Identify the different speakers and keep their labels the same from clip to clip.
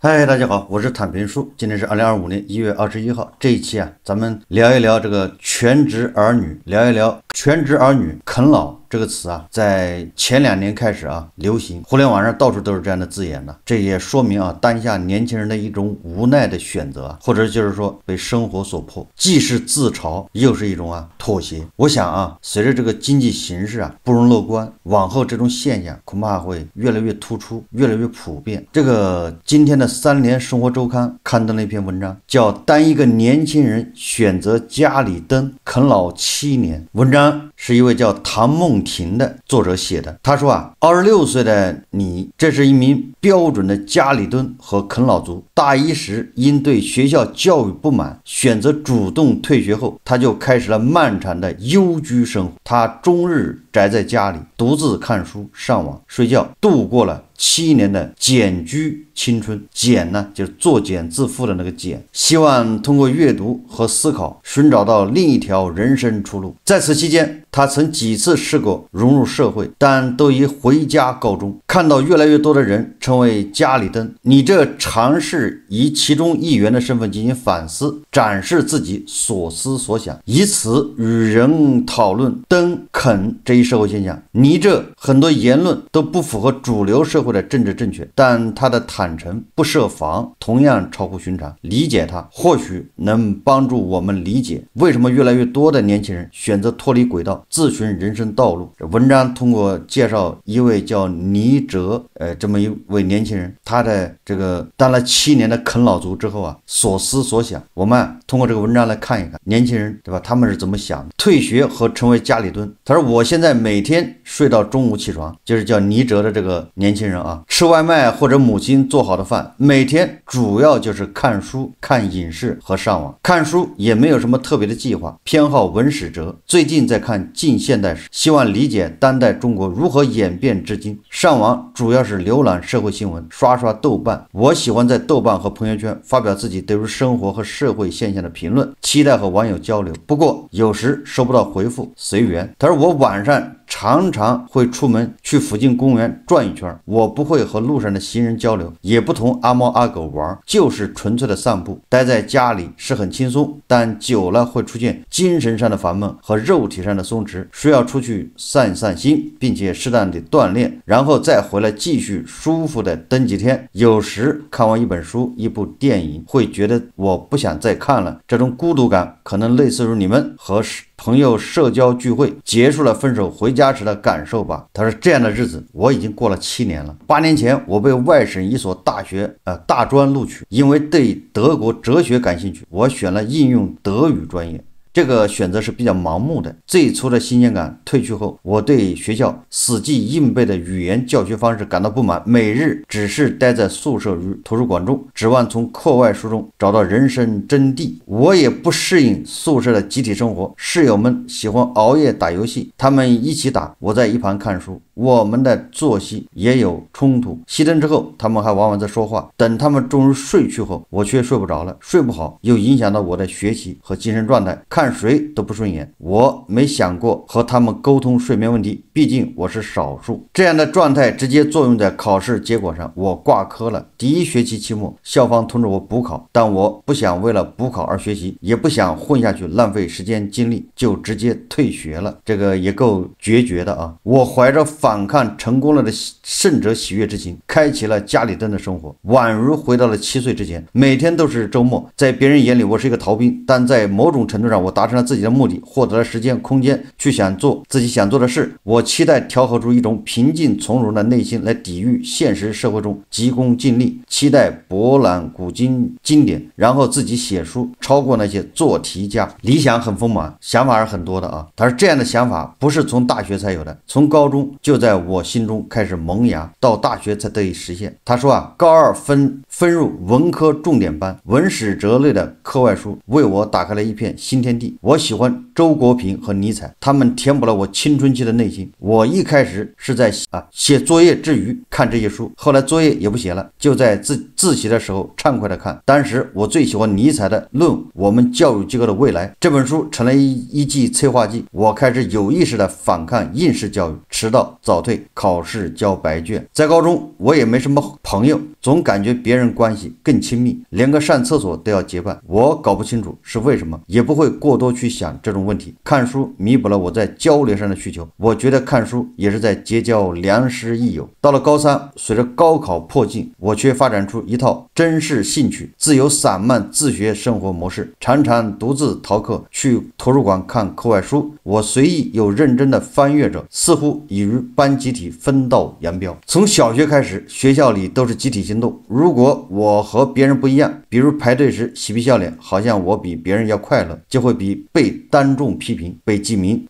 Speaker 1: 嗨，大家好，我是坦平叔。今天是2025年1月21号。这一期咱们聊一聊这个全职儿女，聊一聊全职儿女啃老这个词在前2年开始流行，互联网上到处都是这样的字眼的。这也说明当下年轻人的一种无奈的选择或者就是说被生活所迫，既是自嘲，又是一种妥协。我想随着这个经济形势不容乐观，往后这种现象恐怕会越来越突出，越来越普遍。这个今天的3联生活周刊刊登了一篇文章，叫当一个年轻人选择家里蹲啃老7年。文章是一位叫唐梦婷的作者写的。他说26岁的你，这是一名标准的家里蹲和啃老族。大一时因对学校教育不满，选择主动退学后，他就开始了漫长的幽居生活。他终日宅在家里，独自看书、上网、睡觉，度过了7年的简居青春。简呢，就是作茧自缚的那个茧，希望通过阅读和思考寻找到另一条人生出路。在此期间，他曾几次试过融入社会，但都以回家告终。看到越来越多的人成为家里蹲，你这尝试以其中一员的身份进行反思，展示自己所思所想，以此与人讨论蹲啃这一社会现象。你这很多言论都不符合主流社会的政治正确，但他的坦诚不设防同样超乎寻常。理解他或许能帮助我们理解为什么越来越多的年轻人选择脱离轨道，自寻人生道路。文章通过介绍一位叫倪哲这么一位年轻人，他的这个当了7年的啃老族之后所思所想，我们通过这个文章来看一看年轻人对吧，他们是怎么想的。退学和成为家里蹲。他说我现在每天睡到中午起床，就是叫倪哲的这个年轻人吃外卖或者母亲做好的饭，每天主要就是看书、看影视和上网。看书也没有什么特别的计划，偏好文史哲，最近在看近现代史，希望理解当代中国如何演变至今。上网主要是浏览社会新闻，刷刷豆瓣。我喜欢在豆瓣和朋友圈发表自己对于生活和社会现象的评论，期待和网友交流，不过有时收不到回复，随缘。他说我晚上常常会出门去附近公园转一圈，我不会和路上的行人交流，也不同阿猫阿狗玩，就是纯粹的散步。待在家里是很轻松，但久了会出现精神上的烦闷和肉体上的松弛，需要出去散散心，并且适当的锻炼，然后再回来继续舒服的蹲几天。有时看完一本书、一部电影，会觉得我不想再看了。这种孤独感可能类似于你们和朋友社交聚会结束了分手回家时的感受吧。他说这样的日子我已经过了7年了。8年前我被外省一所大学大专录取，因为对德国哲学感兴趣，我选了应用德语专业。这个选择是比较盲目的。最初的新鲜感退去后，我对学校死记硬背的语言教学方式感到不满，每日只是待在宿舍与图书馆中，指望从课外书中找到人生真谛。我也不适应宿舍的集体生活，室友们喜欢熬夜打游戏，他们一起打，我在一旁看书，我们的作息也有冲突。熄灯之后，他们还往往在说话，等他们终于睡去后，我却睡不着了，睡不好又影响到我的学习和精神状态，看谁都不顺眼。我没想过和他们沟通睡眠问题，毕竟我是少数。这样的状态直接作用在考试结果上，我挂科了。第1学期期末，校方通知我补考，但我不想为了补考而学习，也不想混下去浪费时间精力，就直接退学了。这个也够决绝的我怀着反抗成功了的胜者喜悦之情，开启了家里蹲的生活，宛如回到了7岁之前。每天都是周末，在别人眼里我是一个逃兵，但在某种程度上我达成了自己的目的，获得了时间空间去想做自己想做的事。我期待调和出一种平静从容的内心来抵御现实社会中急功近利，期待博览古今经典，然后自己写书，超过那些做题家。理想很丰满，想法是很多的他说这样的想法不是从大学才有的，从高中就在我心中开始萌芽，到大学才得以实现。他说高2分入文科重点班，文史哲类的课外书为我打开了一片新天地。我喜欢周国平和尼采，他们填补了我青春期的内心。我一开始是在写作业之余看这些书，后来作业也不写了，就在自习的时候畅快的看。当时我最喜欢尼采的《论我们教育机构的未来》，这本书成了一剂催化剂，我开始有意识的反抗应试教育，迟到早退，考试交白卷。在高中我也没什么朋友，总感觉别人关系更亲密，连个上厕所都要结伴，我搞不清楚是为什么，也不会过多去想这种问题。看书弥补了我在交流上的需求，我觉得看书也是在结交良师益友。到了高三，随着高考迫近，我却发展出一套真是兴趣自由散漫自学生活模式，常常独自逃课，去图书馆看课外书。我随意又认真的翻阅着，似乎已与班集体分道扬镳。从小学开始，学校里都是集体行动，如果我和别人不一样，比如排队时嬉皮笑脸，好像我比别人要快乐，就会被当众批评，被记名。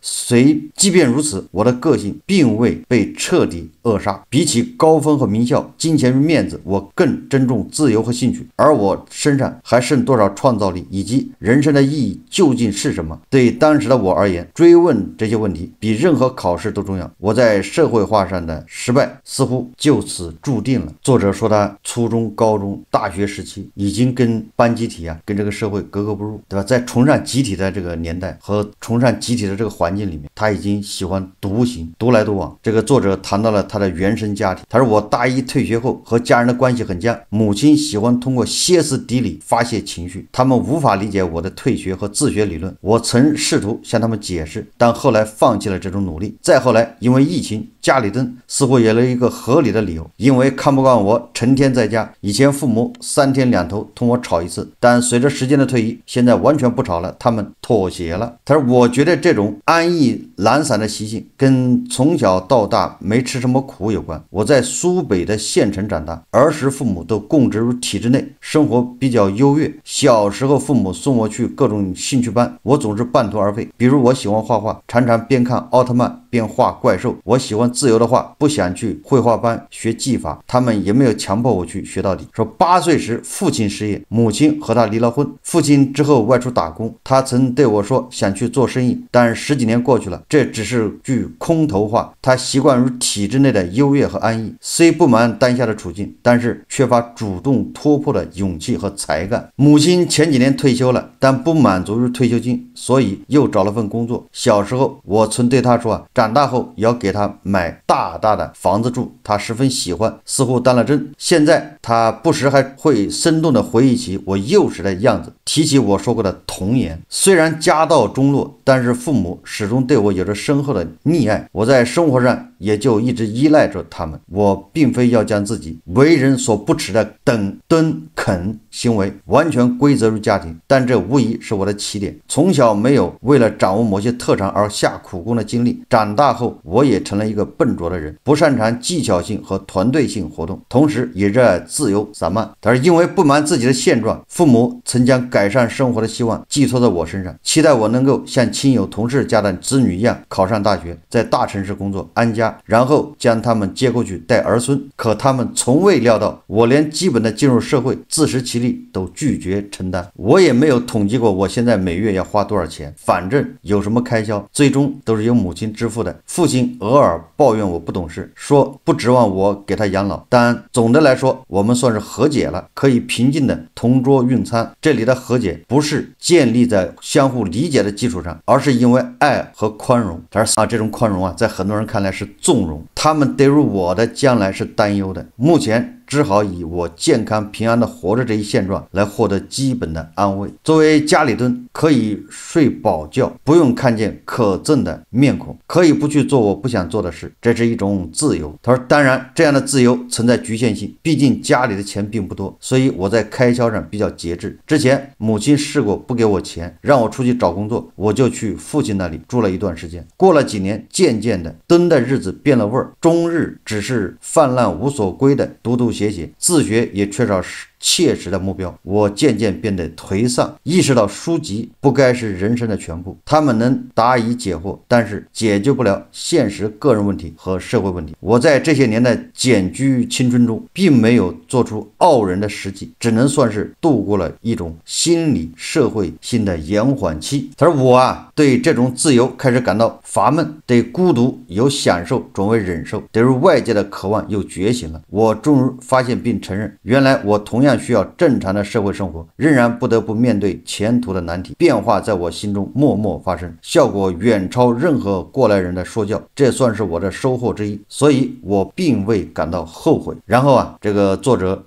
Speaker 1: 即便如此，我的个性并未被彻底扼杀。比起高分和名校、金钱与面子，我更珍重自由和兴趣。而我身上还剩多少创造力，以及人生的意义究竟是什么？对当时的我而言，追问这些问题比任何考试都重要。我在社会化上的失败似乎就此注定了。作者说他初中、高中、大学时期已经跟班集体跟这个社会格格不入，对吧？在崇尚集体的这个年代和崇尚集体的这个环境里面，他已经喜欢独行，独来独往。这个作者谈到了他的原生家庭，他说我大一退学后和家人的关系很僵，母亲喜欢通过歇斯底里发泄情绪，他们无法理解我的退学和自学理论，我曾试图向他们解释，但后来放弃了这种努力。再后来因为疫情，家里蹲似乎有了一个合理的理由，因为看不惯我成天在家，以前父母3天2头同我吵一次，但随着时间的推移，现在完全不吵了，他们妥协了。他说我觉得这种安逸懒散的习性跟从小到大没吃什么苦有关。我在苏北的县城长大，儿时父母都供职于体制内，生活比较优越。小时候父母送我去各种兴趣班，我总是半途而废。比如我喜欢画画，常常边看奥特曼边画怪兽。我喜欢自由的画，不想去绘画班学技法，他们也没有强迫我去学到底。说8岁时父亲失业，母亲和他离了婚，父亲之后外出打工，他曾对我说想去做生意，但10几年过去了，这只是句空头话。他习惯于体制内的优越和安逸，虽不满当下的处境，但是缺乏主动突破的勇气和才干。母亲前几年退休了，但不满足于退休金，所以又找了份工作。小时候我曾对他说长大后要给他买大大的房子住，他十分喜欢，似乎当了真。现在他不时还会生动地回忆起我幼时的样子，提起我说过的童言。虽然家道中落，但是父母始终对我有着深厚的溺爱，我在生活上也就一直依赖着他们。我并非要将自己为人所不耻的等蹲啃行为完全归责于家庭，但这无疑是我的起点。从小没有为了掌握某些特长而下苦功的经历，长大后我也成了一个笨拙的人，不擅长技巧性和团队性活动，同时也热爱自由散漫。但是因为不满自己的现状，父母曾将改善生活的希望寄托在我身上，期待我能够像亲友同事家的子女一样考上大学，在大城市工作安家，然后将他们接过去带儿孙。可他们从未料到我连基本的进入社会自食其力都拒绝承担。我也没有统计过我现在每月要花多少钱，反正有什么开销最终都是由母亲支付的。父亲偶尔抱怨我不懂事，说不指望我给他养老，但总的来说我们算是和解了，可以平静的同桌用餐。这里的和解不是建立在相互理解的基础上，而是因为爱和宽容。但是这种宽容在很多人看来是纵容，他们对于我的将来是担忧的。目前只好以我健康平安的活着这一现状来获得基本的安慰。作为家里蹲，可以睡饱觉，不用看见可憎的面孔，可以不去做我不想做的事，这是一种自由。他说当然这样的自由存在局限性，毕竟家里的钱并不多，所以我在开销上比较节制。之前母亲试过不给我钱，让我出去找工作，我就去父亲那里住了一段时间。过了几年，渐渐的蹲的日子变了味儿，终日只是泛滥无所归的读读写写，自学也缺少切实的目标，我渐渐变得颓丧，意识到书籍不该是人生的全部，他们能答疑解惑，但是解决不了现实个人问题和社会问题。我在这些年的简居青春中，并没有做出傲人的实际，只能算是度过了一种心理社会性的延缓期。而我对这种自由开始感到乏闷，对孤独有享受转为忍受，对于外界的渴望又觉醒了。我终于发现并承认，原来我同样需要正常的社会生活，仍然不得不面对前途的难题。变化在我心中默默发生，效果远超任何过来人的说教，这算是我的收获之一，所以我并未感到后悔。然后这个作者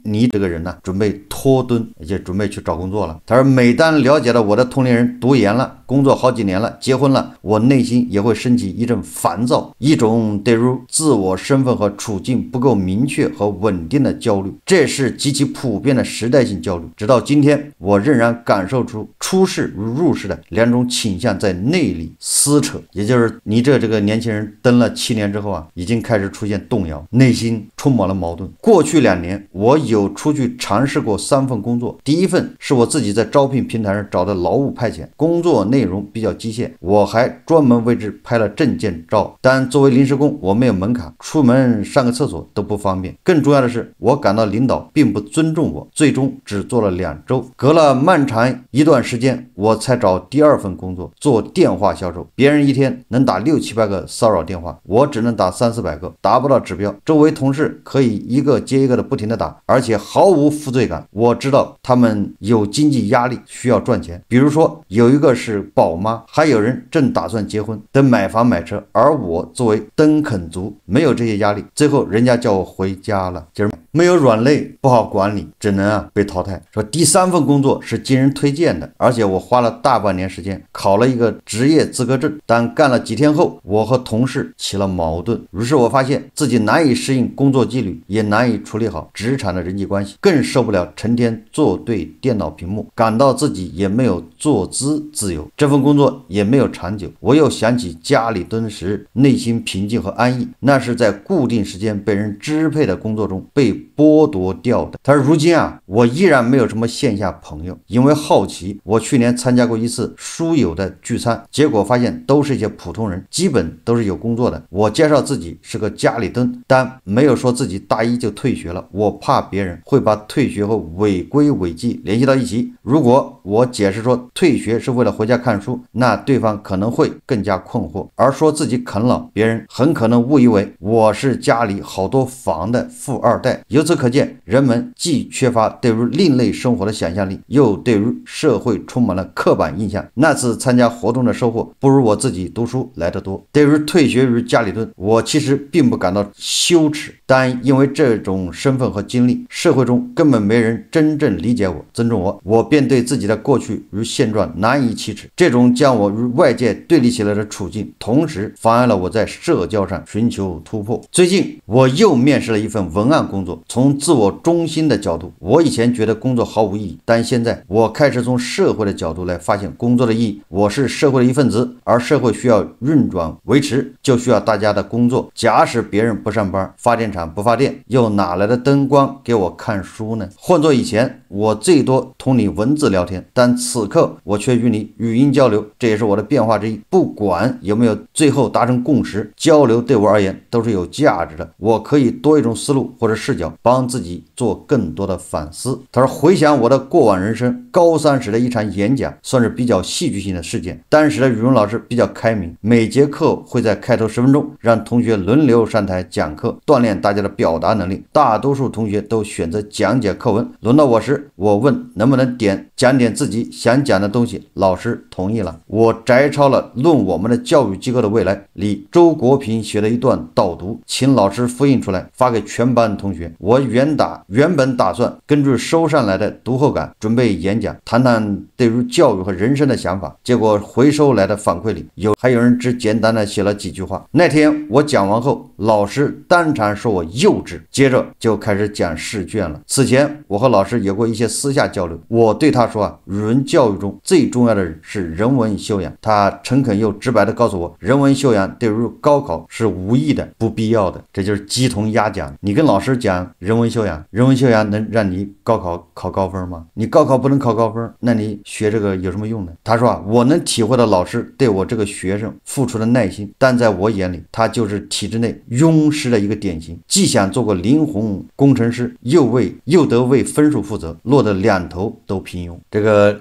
Speaker 1: 你这个人准备脱蹲，也准备去找工作了。他说，每当了解到我的同龄人读研了，工作好几年了，结婚了，我内心也会升起一阵烦躁，一种对于自我身份和处境不够明确和稳定的焦虑，这是极其普遍的时代性焦虑。直到今天，我仍然感受出出世与入世的两种倾向在内里撕扯，也就是你这个年轻人登了7年之后已经开始出现动摇，内心充满了矛盾。过去2年，我有出去尝试过3份工作，第一份是我自己在招聘平台上找的劳务派遣，工作内容比较机械，我还专门为之拍了证件照，但作为临时工，我没有门槛，出门上个厕所都不方便。更重要的是，我感到领导并不尊重我，最终只做了2周。隔了漫长一段时间，我才找第2份工作，做电话销售。别人一天能打600-700个骚扰电话，我只能打300-400个，达不到指标。周围同事可以一个接一个的不停的打，而且毫无负罪感。我知道他们有经济压力，需要赚钱。比如说，有一个是宝妈，还有人正打算结婚，等买房买车，而我作为登肯族，没有这些压力。最后人家叫我回家了，就是没有软肋，不好管理，只能被淘汰。说第3份工作是经人推荐的，而且我花了大半年时间考了一个职业资格证，但干了几天后，我和同事起了矛盾，于是我发现自己难以适应工作纪律，也难以处理好职场的人际关系，更受不了成天坐对电脑屏幕，感到自己也没有坐姿自由，这份工作也没有长久。我又想起家里蹲时内心平静和安逸，那是在固定时间被人支配的工作中被剥夺掉的。但是如今我依然没有什么线下朋友，因为好奇，我去年参加过一次书友的聚餐，结果发现都是一些普通人，基本都是有工作的。我介绍自己是个家里蹲，但没有说自己大一就退学了，我怕别人会把退学和违规违纪联系到一起。如果我解释说退学是为了回家看书，那对方可能会更加困惑，而说自己啃老，别人很可能误以为我是家里好多房的富2代。由此可见，人们既缺乏对于另类生活的想象力，又对于社会充满了刻板印象。那次参加活动的收获不如我自己读书来得多。对于退学于家里蹲，我其实并不感到羞耻，但因为这种身份和经历，社会中根本没人真正理解我、尊重我，我便对自己的过去与现状难以启齿。这种将我与外界对立起来的处境，同时妨碍了我在社交上寻求突破。最近我又面试了一份文案工作，从自我中心的角度，我以前觉得工作毫无意义，但现在我开始从社会的角度来发现工作的意义。我是社会的一份子，而社会需要运转维持，就需要大家的工作。假使别人不上班，发电厂不发电，又哪来的灯光给我看书呢？换作以前，我最多同你文字聊天，但此刻我却与你语音交流，这也是我的变化之一。不管有没有最后达成共识，交流对我而言都是有价值的。我可以多一种思路或者视角，帮自己做更多的反思。他说，回想我的过往人生，高3时的一场演讲算是比较戏剧性的事件。当时的语文老师比较开明，每节课会在开头10分钟让同学轮流上台讲课，锻炼大家的表达能力。大多数同学都选择讲解课文，轮到我时，我问能不能讲点自己想讲的东西，老师同意了。我摘抄了《论我们的教育机构的未来》里周国平写的一段导读，请老师复印出来发给全班同学。我原本打算根据收上来的读后感准备演讲，讲，谈谈对于教育和人生的想法。结果回收来的反馈里还有人只简单的写了几句话。那天我讲完后，老师当场说我幼稚，接着就开始讲试卷了。此前我和老师有过一些私下交流，我对他说啊，语文教育中最重要的是人文修养。他诚恳又直白的告诉我，人文修养对于高考是无益的、不必要的。这就是鸡同鸭讲。你跟老师讲人文修养，人文修养能让你高考考高分吗？你高考不能考高分，那你学这个有什么用呢？他说啊，我能体会到老师对我这个学生付出的耐心，但在我眼里，他就是体制内庸师的一个典型，既想做个灵魂工程师，又得为分数负责，落得两头都平庸。这个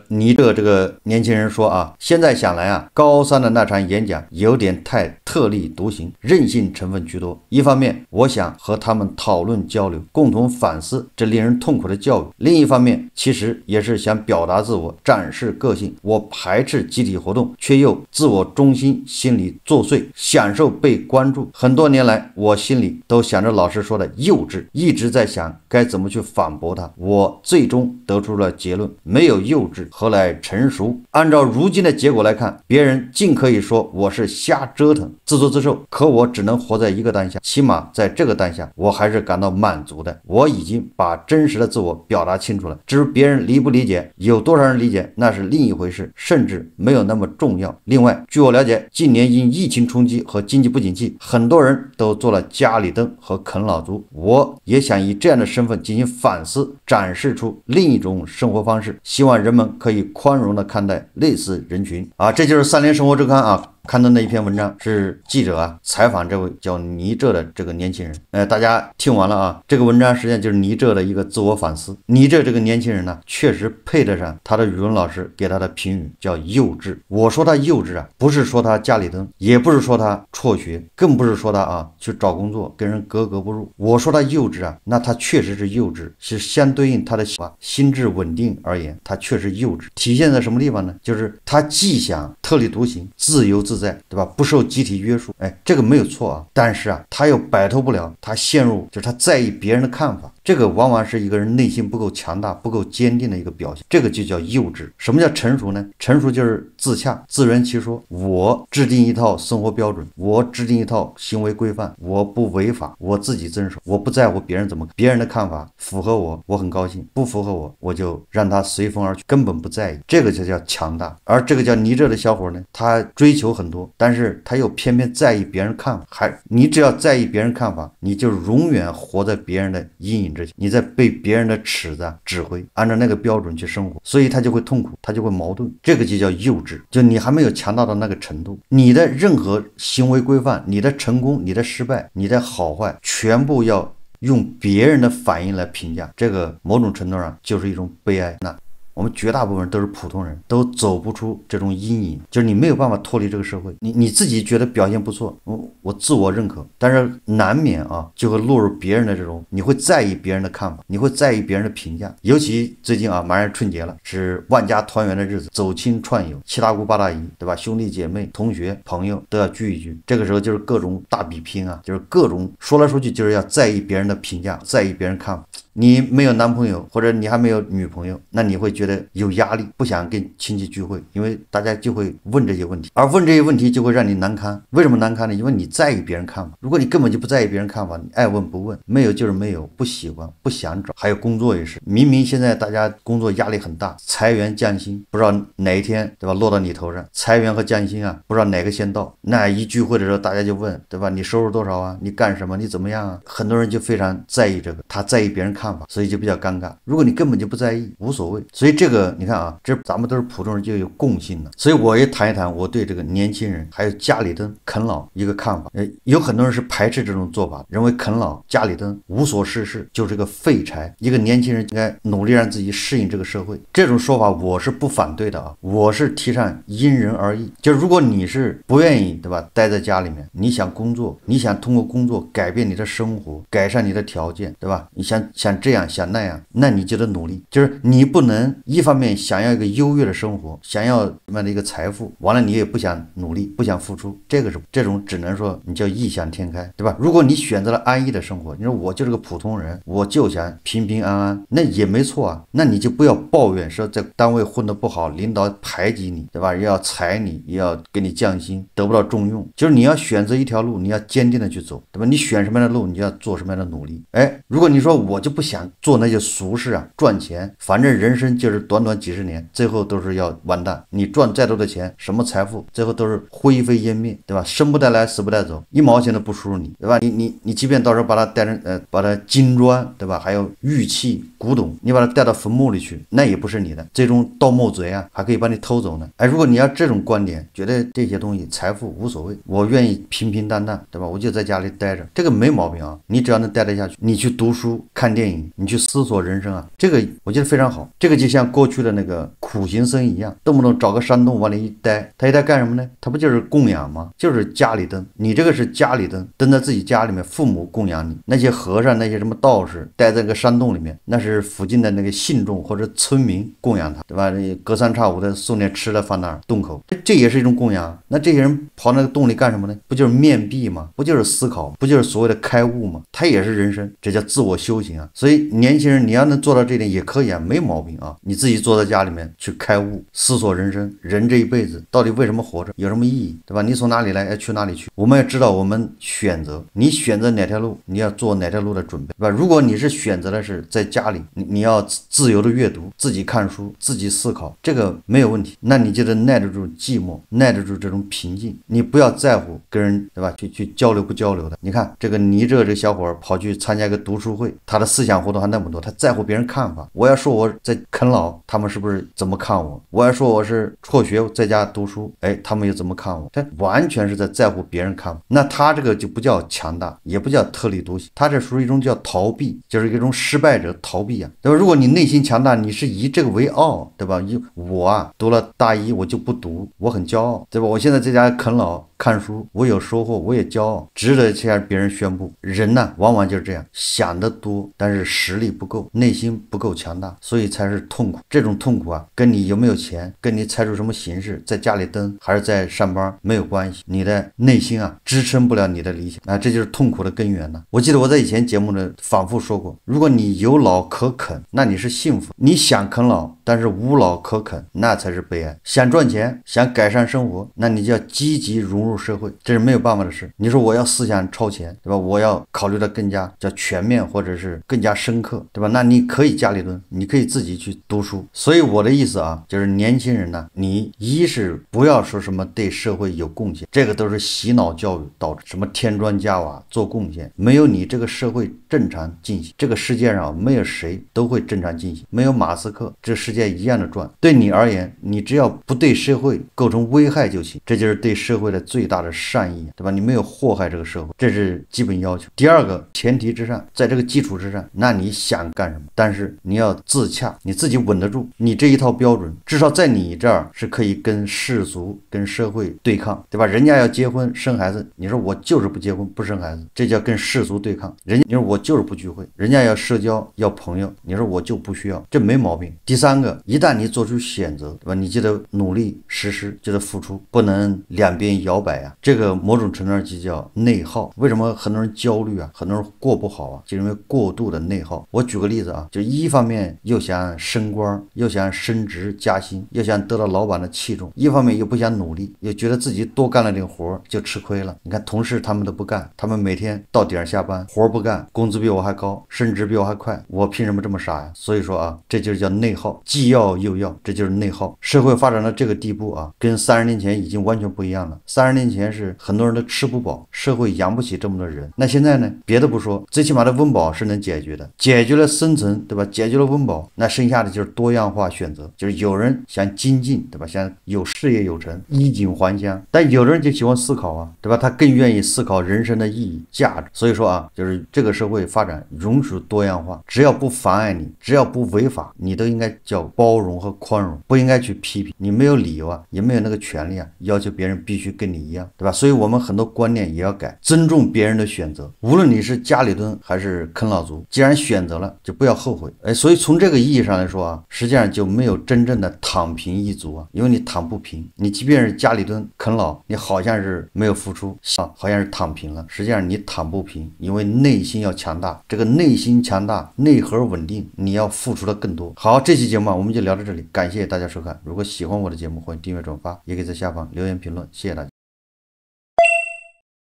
Speaker 1: 这个年轻人说啊，现在想来啊，高三的那场演讲有点太特立独行，任性成分居多。一方面，我想和他们讨论交流，共同反思这令人痛苦的教育；另一方面，其实也是想表达自我，展示个性。我排斥集体活动，却又自我中心心理作祟，享受被关注。很多年来，我心里都想着老师说的幼稚，一直在想该怎么去反驳他。我最终得出了结论，没有幼稚，何来成熟？按照如今的结果来看，别人尽可以说我是瞎折腾，自作自受，可我只能活在一个当下，起码在这个当下，我还是感到满足的。我已经把真实的自我表达清楚了，至于别人理不理解，有多少人理解，那是另一回事，甚至没有那么重要。另外，据我了解，近年因疫情冲击和经济不景气，很多人都做了家里蹲和啃老族。我也想以这样的身份进行反思，展示出另一种生活方式，希望人们可以宽容地看待类似人群啊。这就是三联生活周刊啊刊登的一篇文章，是记者啊采访这位叫倪浙的这个年轻人。大家听完了啊，这个文章实际上就是倪浙的一个自我反思。倪浙这个年轻人呢，确实配得上他的语文老师给他的评语，叫幼稚。我说他幼稚啊，不是说他家里蹲，也不是说他辍学，更不是说他啊去找工作跟人格格不入。我说他幼稚啊，那他确实是幼稚，是相对应他的心智稳定而言，他确实幼稚。体现在什么地方呢？就是他既想特立独行、自由自在，对吧？不受集体约束，这个没有错啊。但是啊，他又摆脱不了他陷入，就是他在意别人的看法。这个往往是一个人内心不够强大、不够坚定的一个表现，这个就叫幼稚。什么叫成熟呢？成熟就是自洽、自圆其说。我制定一套生活标准，我制定一套行为规范，我不违法，我自己遵守，我不在乎别人怎么看，别人的看法符合我，我很高兴；不符合我，我就让他随风而去，根本不在意。这个就叫强大。而这个叫倪浙的小伙呢，他追求很多，但是他又偏偏在意别人看法。你只要在意别人看法，你就永远活在别人的阴影之下，你在被别人的尺子指挥，按照那个标准去生活，所以他就会痛苦，他就会矛盾。这个就叫幼稚，就你还没有强大到那个程度，你的任何行为规范，你的成功、你的失败、你的好坏，全部要用别人的反应来评价，这个某种程度上就是一种悲哀。那我们绝大部分人都是普通人，都走不出这种阴影，就是你没有办法脱离这个社会。你自己觉得表现不错，我自我认可，但是难免啊就会落入别人的这种，你会在意别人的看法，你会在意别人的评价。尤其最近啊，马上春节了，是万家团圆的日子，走亲串友，七大姑八大姨，对吧？兄弟姐妹、同学、朋友都要聚一聚。这个时候就是各种大比拼啊，就是各种说来说去就是要在意别人的评价，在意别人看法。你没有男朋友，或者你还没有女朋友，那你会觉得有压力，不想跟亲戚聚会，因为大家就会问这些问题，而问这些问题就会让你难堪。为什么难堪呢？因为你在意别人看法。如果你根本就不在意别人看法，你爱问不问，没有就是没有，不喜欢不想找。还有工作也是，明明现在大家工作压力很大，裁员降薪，不知道哪一天，对吧，落到你头上。裁员和降薪啊，不知道哪个先到。那一聚会的时候，大家就问，对吧？你收入多少啊？你干什么？你怎么样啊？很多人就非常在意这个，他在意别人看法，所以就比较尴尬。如果你根本就不在意，无所谓。所以这个你看啊，这咱们都是普通人，就有共性的。所以我也谈一谈我对这个年轻人还有家里蹲啃老一个看法。有很多人是排斥这种做法，认为啃老家里蹲无所事事就是个废柴，一个年轻人应该努力让自己适应这个社会。这种说法我是不反对的啊，我是提倡因人而异。就如果你是不愿意，对吧，待在家里面，你想工作，你想通过工作改变你的生活，改善你的条件，对吧？你想想这样想那样，那你就得努力，就是你不能一方面想要一个优越的生活，想要什么样的一个财富，完了你也不想努力，不想付出，这种只能说你叫异想天开，对吧？如果你选择了安逸的生活，你说我就是个普通人，我就想平平安安，那也没错啊，那你就不要抱怨说在单位混得不好，领导排挤你，对吧？也要裁你，也要给你降薪，得不到重用，就是你要选择一条路，你要坚定的去走，对吧？你选什么样的路，你就要做什么样的努力。哎，如果你说我就不想做那些俗事啊，赚钱，反正人生就是短短几十年，最后都是要完蛋。你赚再多的钱，什么财富，最后都是灰飞烟灭，对吧？生不带来，死不带走，一毛钱都不输入你，对吧？你即便到时候把它带成把它金砖，对吧？还有玉器、古董，你把它带到坟墓里去，那也不是你的。这种盗墓贼啊，还可以把你偷走呢。哎，如果你要这种观点，觉得这些东西财富无所谓，我愿意平平淡淡，对吧？我就在家里待着，这个没毛病啊。你只要能待得下去，你去读书、看电影，你去思索人生啊，这个我觉得非常好。这个就像过去的那个苦行僧一样，动不动找个山洞往里一待，他一待干什么呢？他不就是供养吗？就是家里灯。你这个是家里灯，灯在自己家里面，父母供养你。那些和尚、那些什么道士待在个山洞里面，那是附近的那个信众或者村民供养他，对吧？隔三差五的送点吃的放那儿洞口，这也是一种供养。那这些人跑那个洞里干什么呢？不就是面壁吗？不就是思考？不就是所谓的开悟吗？他也是人生，这叫自我修行啊。所以年轻人你要能做到这点也可以啊，没毛病啊。你自己坐在家里面去开悟，思索人生，人这一辈子到底为什么活着，有什么意义，对吧？你从哪里来，要去哪里去？我们要知道我们选择，你选择哪条路，你要做哪条路的准备，对吧？如果你是选择的是在家里，你要自由的阅读，自己看书，自己思考，这个没有问题，那你就得耐得住寂寞，耐得住这种平静，你不要在乎跟人，对吧？去交流不交流的。你看这个尼这小伙跑去参加一个读书会，他的思想活动还那么多，他在乎别人看法。我要说我在啃老，他们是不是怎么看我？我要说我是辍学在家读书，哎，他们又怎么看我？他完全是在乎别人看法。那他这个就不叫强大，也不叫特立独行，他这属于一种叫逃避，就是一种失败者逃避啊，对吧？如果你内心强大，你是以这个为傲，对吧？我啊读了大一我就不读，我很骄傲，对吧？我现在在家啃老看书，我有收获，我也骄傲，值得向别人宣布。人呢，往往就是这样，想得多，但是实力不够，内心不够强大，所以才是痛苦。这种痛苦啊，跟你有没有钱，跟你采取什么形式，在家里蹲还是在上班没有关系。你的内心啊，支撑不了你的理想啊，这就是痛苦的根源呢。我记得我在以前节目呢反复说过，如果你有老可啃，那你是幸福；你想啃老，但是无老可啃，那才是悲哀。想赚钱，想改善生活，那你就要积极融入社会，这是没有办法的事。你说我要思想超前，对吧？我要考虑的更加叫全面，或者是更加深刻，对吧？那你可以家里蹲，你可以自己去读书。所以我的意思啊，就是年轻人呢，你一是不要说什么对社会有贡献，这个都是洗脑教育导致什么添砖加瓦做贡献，没有你这个社会正常进行，这个世界上没有谁都会正常进行，没有马斯克，这个世界一样的转。对你而言，你只要不对社会构成危害就行，这就是对社会的最大的善意，对吧？你没有祸害这个社会，这是基本要求。第二个前提之上，在这个基础之上，那你想干什么？但是你要自洽，你自己稳得住，你这一套标准至少在你这儿是可以跟世俗跟社会对抗，对吧？人家要结婚生孩子，你说我就是不结婚不生孩子，这叫跟世俗对抗。人家你说我就是不聚会，人家要社交要朋友，你说我就不需要，这没毛病。第三个，一旦你做出选择，对吧？你就得努力实施，就得付出，不能两边摇摆啊。这个某种程度上就叫内耗。为什么很多人焦虑啊，很多人过不好啊，就因为过度的内耗。我举个例子啊，就一方面又想升官，又想升职加薪，又想得到老板的器重，一方面又不想努力，又觉得自己多干了点活就吃亏了。你看同事他们都不干，他们每天到点下班，活不干，工资比我还高，升职比我还快，我凭什么这么傻呀？所以说啊，这就是叫内耗，既要又要，这就是内耗。社会发展到这个地步啊，跟30年前已经完全不一样了。30年前是很多人都吃不饱，社会养不起这么多人。那现在呢，别的不说，最起码的温饱是能解决的，解决了生存，对吧？解决了温饱，那剩下的就是多样化选择，就是有人想精进，对吧？想有事业有成，衣锦还乡，但有的人就喜欢思考啊，对吧？他更愿意思考人生的意义价值。所以说啊，就是这个社会发展容许多样化，只要不妨碍你，只要不违法，你都应该叫包容和宽容，不应该去批评。你没有理由啊，也没有那个权利啊，要求别人必须跟你一样，对吧？所以我们很多观念也要改，尊重别人的选择。无论你是家里蹲还是啃老族，既然选择了，就不要后悔。所以从这个意义上来说啊，实际上就没有真正的躺平一族啊，因为你躺不平，你即便是家里蹲啃老，你好像是没有付出，好像是躺平了，实际上你躺不平，因为内心要强大，这个内心强大，内核稳定，你要付出的更多。好，这期节目我们就聊到这里，感谢大家收看。如果喜欢我的节目，欢迎订阅转发，也可以在下方留言评论，谢谢大家。